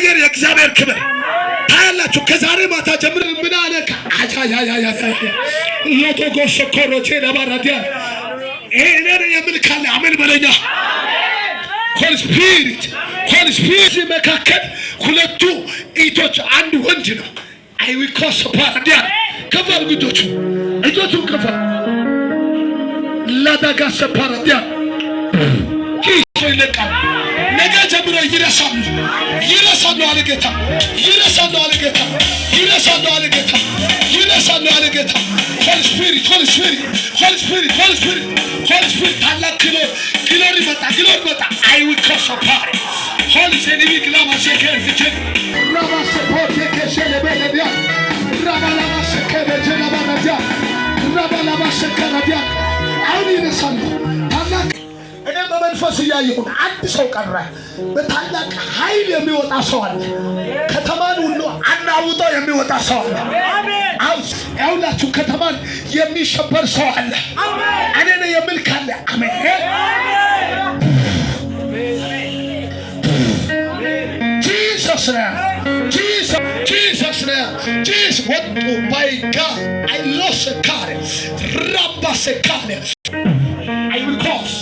ነገር የእግዚአብሔር ክብር ታያላችሁ። ከዛሬ ማታ ጀምሮ ምን አለ ሎቶጎስ ኮሮቼ ለባራዲያ እኔ የምን ካለ አሜን በለኛ። ሆሊ ስፒሪት መካከል ሁለቱ ኢቶች አንድ ወንድ ነው። አይዊኮስ ፓራዲያ ከፋል እጆቹ ከፋል ላዳጋስ ፓራዲያ ይለቃል። ነገ ጀምሮ ይረሳሉ አለ ጌታ። ሆሊ ስፒሪት ታላቅ ግሎሪ መጣ። አይዊኮስ ፓራ ሆሊ ሴኒቪክ ላማሸከር ትችል ራባሰፖቴ ከሸለበለዲያ ራባላማሸከበጀ ለባራዲያ ራባላማሸከራዲያ አሁን ይረሳሉ። ታላቅ እኔ በመንፈስ እያየሁ አንድ ሰው ቀረ። በታላቅ ኃይል የሚወጣ ሰው አለ። ከተማን ሁሉ አናውጦ የሚወጣ ሰው አለ። ያውላችሁ ከተማን የሚሸበር ሰው አለ። እኔ ነኝ የሚል ካለ አሜን። Jesus ወጡ ባይጋ I lost a car Rabba sekane I will cause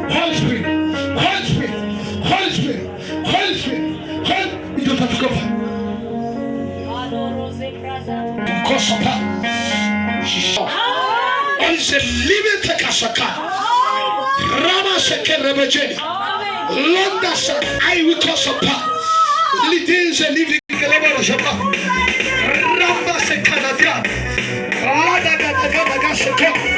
Holy Spirit you have to go Kosopa on the living tekasaka Rama sekere bejeni Londa sa I will Kosopa Lidins living kelebara shapa Ramba sekanadia Lada gada gada gada